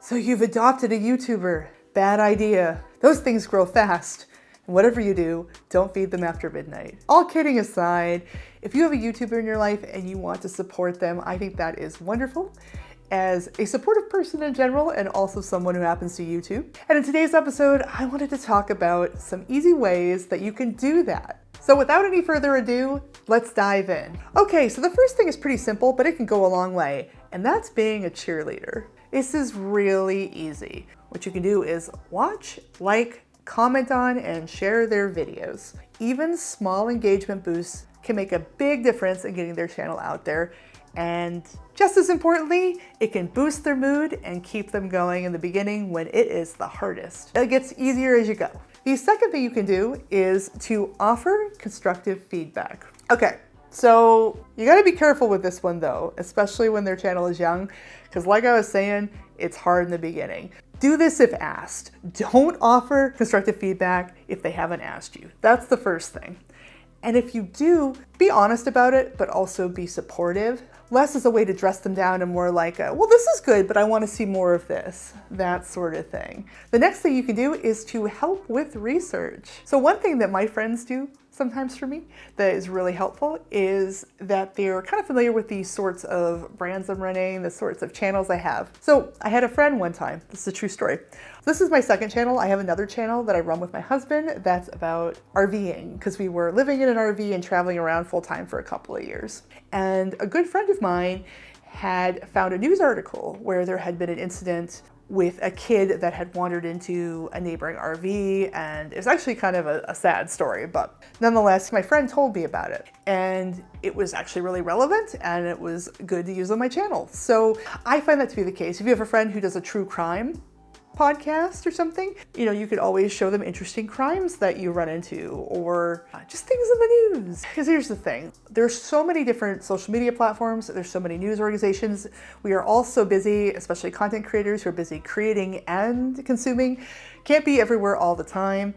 So you've adopted a YouTuber. Bad idea. Those things grow fast. And whatever you do, don't feed them after midnight. All kidding aside, if you have a YouTuber in your life and you want to support them, I think that is wonderful. As a supportive person in general, and also someone who happens to YouTube. And in today's episode, I wanted to talk about some easy ways that you can do that. So without any further ado, let's dive in. Okay, so the first thing is pretty simple, but it can go a long way, and that's being a cheerleader. This is really easy. What you can do is watch, like, comment on, and share their videos. Even small engagement boosts can make a big difference in getting their channel out there. And just as importantly, it can boost their mood and keep them going in the beginning when it is the hardest. It gets easier as you go. The second thing you can do is to offer constructive feedback. Okay, so you gotta be careful with this one though, especially when their channel is young, because like I was saying, it's hard in the beginning. Do this if asked. Don't offer constructive feedback if they haven't asked you. That's the first thing. And if you do, be honest about it, but also be supportive. Less as a way to dress them down and more like, well, this is good, but I want to see more of this, that sort of thing. The next thing you can do is to help with research. So one thing that my friends do sometimes for me that is really helpful is that they're kind of familiar with these sorts of brands I'm running, the sorts of channels I have. So I had a friend one time, this is a true story. This is my second channel. I have another channel that I run with my husband that's about RVing, because we were living in an RV and traveling around full time for a couple of years. And a good friend of mine had found a news article where there had been an incident with a kid that had wandered into a neighboring RV, and it was actually kind of a sad story, but nonetheless, my friend told me about it, and it was actually really relevant, and it was good to use on my channel. So I find that to be the case. If you have a friend who does a true crime podcast or something, you could always show them interesting crimes that you run into, or just things in the news. Because here's the thing, there's so many different social media platforms, there's so many news organizations. We are all so busy, especially content creators who are busy creating and consuming, can't be everywhere all the time.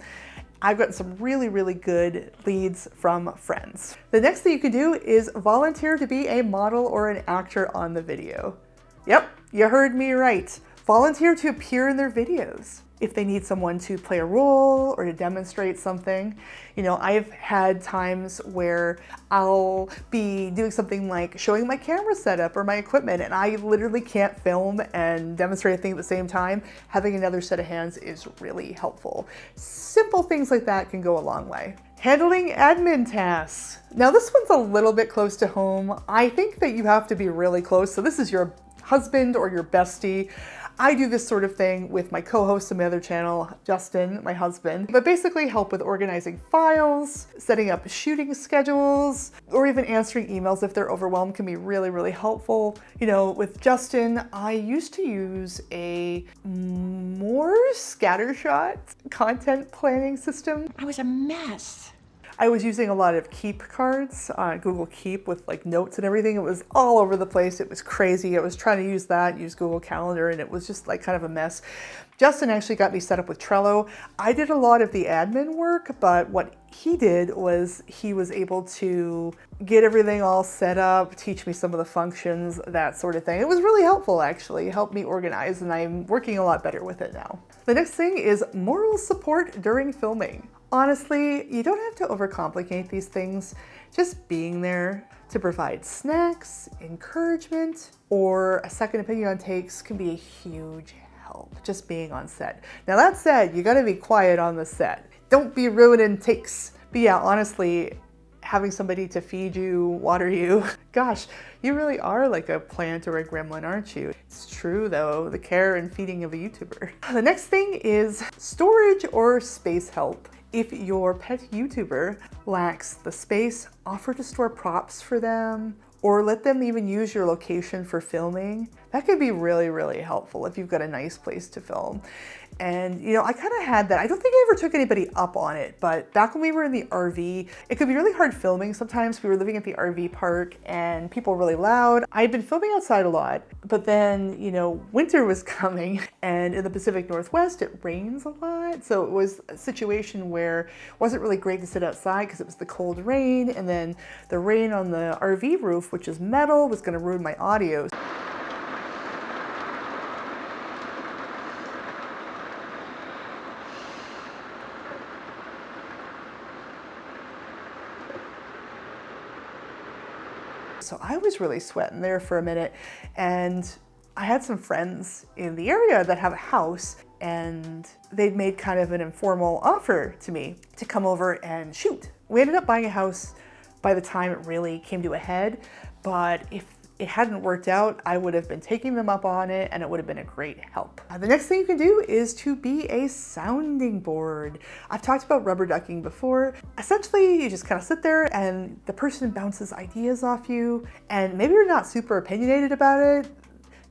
I've gotten some really, really good leads from friends. The next thing you can do is volunteer to be a model or an actor on the video. Yep, you heard me right. Volunteer to appear in their videos if they need someone to play a role or to demonstrate something. I've had times where I'll be doing something like showing my camera setup or my equipment, and I literally can't film and demonstrate a thing at the same time. Having another set of hands is really helpful. Simple things like that can go a long way. Handling admin tasks. Now this one's a little bit close to home. I think that you have to be really close. So this is your husband or your bestie. I do this sort of thing with my co-host on my other channel, Justin, my husband, but basically help with organizing files, setting up shooting schedules, or even answering emails if they're overwhelmed can be really, really helpful. With Justin, I used to use a more scattershot content planning system. I was a mess. I was using a lot of Keep cards on Google Keep with like notes and everything. It was all over the place. It was crazy. I was trying to use Google Calendar, and it was just like kind of a mess. Justin actually got me set up with Trello. I did a lot of the admin work, but what he did was he was able to get everything all set up, teach me some of the functions, that sort of thing. It was really helpful, actually. It helped me organize, and I'm working a lot better with it now. The next thing is moral support during filming. Honestly, you don't have to overcomplicate these things. Just being there to provide snacks, encouragement, or a second opinion on takes can be a huge help, just being on set. Now that said, you gotta be quiet on the set. Don't be ruining takes. But yeah, honestly, having somebody to feed you, water you, gosh, you really are like a plant or a gremlin, aren't you? It's true though, the care and feeding of a YouTuber. The next thing is storage or space help. If your pet YouTuber lacks the space, offer to store props for them, or let them even use your location for filming. That could be really, really helpful if you've got a nice place to film. And I kind of had that. I don't think I ever took anybody up on it, but back when we were in the RV, it could be really hard filming. Sometimes we were living at the RV park and people were really loud. I'd been filming outside a lot, but then, winter was coming, and in the Pacific Northwest, it rains a lot. So it was a situation where it wasn't really great to sit outside because it was the cold rain, and then the rain on the RV roof, which is metal, was going to ruin my audio. So I was really sweating there for a minute, and I had some friends in the area that have a house, and they'd made kind of an informal offer to me to come over and shoot. We ended up buying a house by the time it really came to a head, but if it hadn't worked out, I would have been taking them up on it, and it would have been a great help. The next thing you can do is to be a sounding board. I've talked about rubber ducking before. Essentially, you just kind of sit there and the person bounces ideas off you, and maybe you're not super opinionated about it.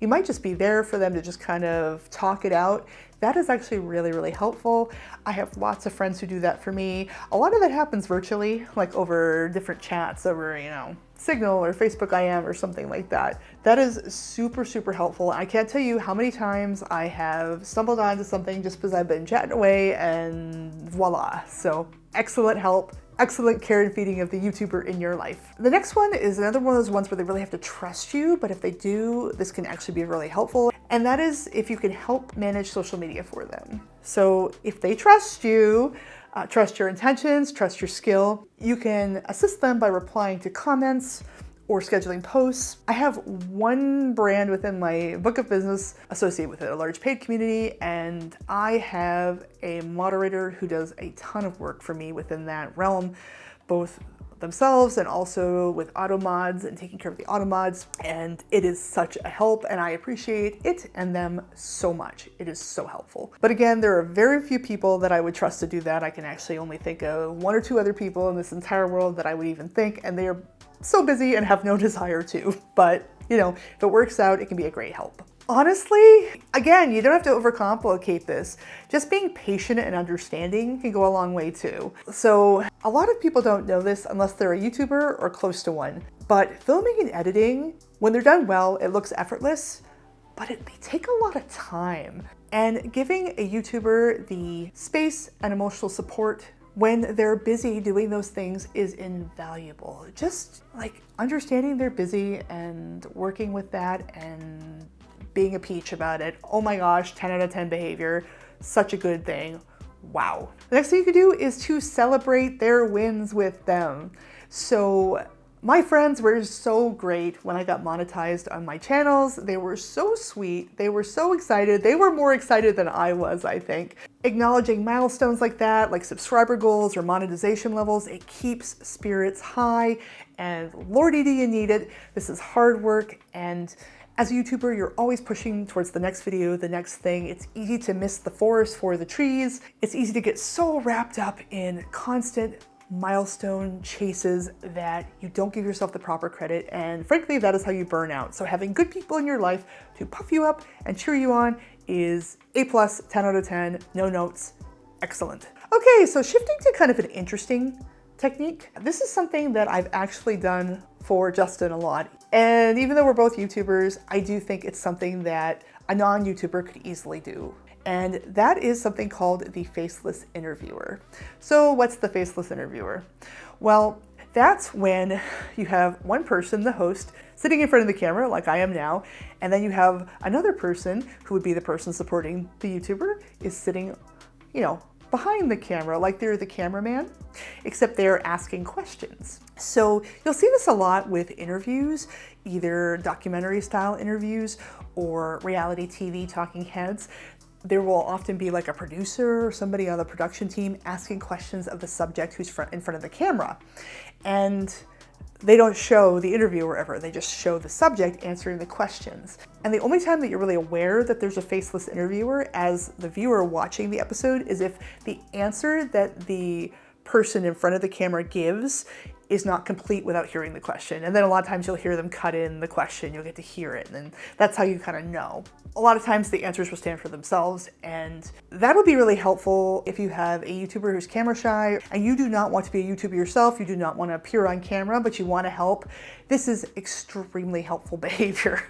You might just be there for them to just kind of talk it out. That is actually really, really helpful. I have lots of friends who do that for me. A lot of that happens virtually, like over different chats, over, Signal or Facebook IM or something like that. That is super, super helpful. I can't tell you how many times I have stumbled onto something just because I've been chatting away, and voila. So excellent help. Excellent care and feeding of the YouTuber in your life. The next one is another one of those ones where they really have to trust you, but if they do, this can actually be really helpful. And that is if you can help manage social media for them. So if they trust you, trust your intentions, trust your skill, you can assist them by replying to comments or scheduling posts. I have one brand within my book of business associated with it, a large paid community, and I have a moderator who does a ton of work for me within that realm, both themselves and also with auto mods and taking care of the auto mods. And it is such a help, and I appreciate it and them so much. It is so helpful. But again, there are very few people that I would trust to do that. I can actually only think of one or two other people in this entire world that I would even think, and they are so busy and have no desire to. But if it works out, it can be a great help. Honestly, again, you don't have to overcomplicate this. Just being patient and understanding can go a long way too. So a lot of people don't know this unless they're a YouTuber or close to one. But filming and editing, when they're done well, it looks effortless, but they take a lot of time. And giving a YouTuber the space and emotional support when they're busy doing those things is invaluable. Just like understanding they're busy and working with that and being a peach about it. Oh my gosh, 10 out of 10 behavior. Such a good thing. Wow. The next thing you can do is to celebrate their wins with them. So my friends were so great when I got monetized on my channels. They were so sweet. They were so excited. They were more excited than I was, I think. Acknowledging milestones like that, like subscriber goals or monetization levels, it keeps spirits high, and lordy do you need it. This is hard work, and as a YouTuber, you're always pushing towards the next video, the next thing. It's easy to miss the forest for the trees. It's easy to get so wrapped up in constant milestone chases that you don't give yourself the proper credit. And frankly, that is how you burn out. So having good people in your life to puff you up and cheer you on is A+, 10 out of 10, no notes, excellent. Okay, so shifting to kind of an interesting technique. This is something that I've actually done for Justin a lot. And even though we're both YouTubers, I do think it's something that a non-YouTuber could easily do. And that is something called the faceless interviewer. So what's the faceless interviewer? Well, that's when you have one person, the host, sitting in front of the camera like I am now, and then you have another person who would be the person supporting the YouTuber is sitting, behind the camera, like they're the cameraman, except they're asking questions. So you'll see this a lot with interviews, either documentary style interviews or reality TV talking heads. There will often be like a producer or somebody on the production team asking questions of the subject who's in front of the camera. And they don't show the interviewer ever, they just show the subject answering the questions. And the only time that you're really aware that there's a faceless interviewer as the viewer watching the episode is if the answer that the person in front of the camera gives is not complete without hearing the question. And then a lot of times you'll hear them cut in the question, you'll get to hear it, and then that's how you kind of know. A lot of times the answers will stand for themselves, and that would be really helpful if you have a YouTuber who's camera shy and you do not want to be a YouTuber yourself, you do not want to appear on camera, but you want to help. This is extremely helpful behavior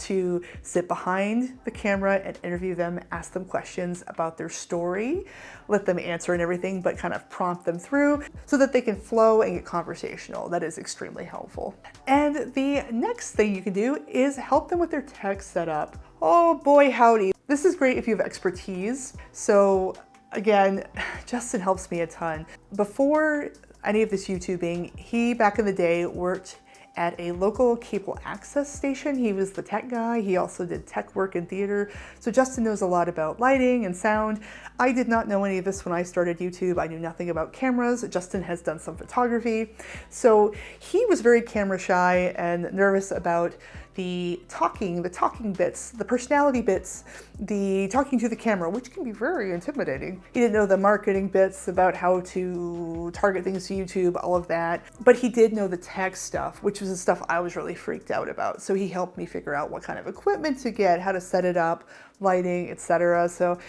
to sit behind the camera and interview them, ask them questions about their story, let them answer and everything, but kind of prompt them through so that they can flow and get conversational. That is extremely helpful. And the next thing you can do is help them with their tech setup. Oh boy, howdy. This is great if you have expertise. So again, Justin helps me a ton. Before any of this YouTubing, he back in the day worked at a local cable access station. He was the tech guy. He also did tech work in theater. So Justin knows a lot about lighting and sound. I did not know any of this when I started YouTube. I knew nothing about cameras. Justin has done some photography. So he was very camera shy and nervous about the talking bits, the personality bits, the talking to the camera, which can be very intimidating. He didn't know the marketing bits about how to target things to YouTube, all of that. But he did know the tech stuff, which was the stuff I was really freaked out about. So he helped me figure out what kind of equipment to get, how to set it up, lighting, etc. So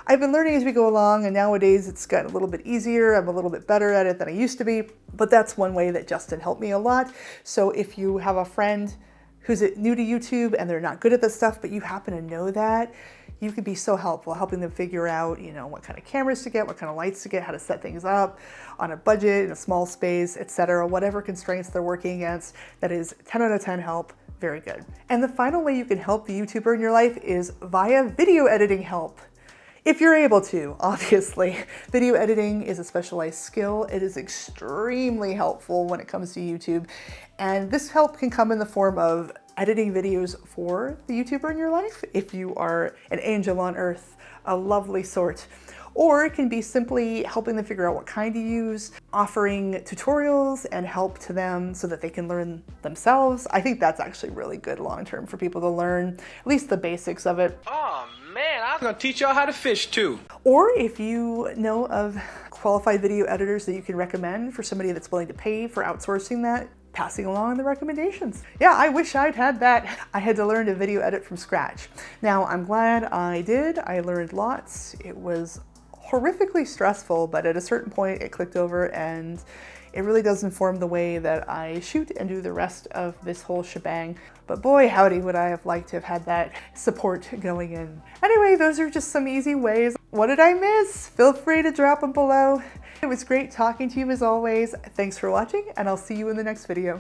I've been learning as we go along, and nowadays it's gotten a little bit easier. I'm a little bit better at it than I used to be, but that's one way that Justin helped me a lot. So if you have a friend who's new to YouTube and they're not good at this stuff, but you happen to know that, you could be so helpful helping them figure out, what kind of cameras to get, what kind of lights to get, how to set things up on a budget, in a small space, etc. Whatever constraints they're working against, that is 10 out of 10 help. Very good. And the final way you can help the YouTuber in your life is via video editing help. If you're able to, obviously. Video editing is a specialized skill. It is extremely helpful when it comes to YouTube. And this help can come in the form of editing videos for the YouTuber in your life, if you are an angel on earth, a lovely sort. Or it can be simply helping them figure out what kind to use, offering tutorials and help to them so that they can learn themselves. I think that's actually really good long-term for people to learn, at least the basics of it. Oh man, I'm gonna teach y'all how to fish too. Or if you know of qualified video editors that you can recommend for somebody that's willing to pay for outsourcing that, passing along the recommendations. Yeah, I wish I'd had that. I had to learn to video edit from scratch. Now, I'm glad I did. I learned lots. It was horrifically stressful, but at a certain point it clicked over, and it really does inform the way that I shoot and do the rest of this whole shebang. But boy, howdy, would I have liked to have had that support going in. Anyway, those are just some easy ways. What did I miss? Feel free to drop them below. It was great talking to you as always. Thanks for watching, and I'll see you in the next video.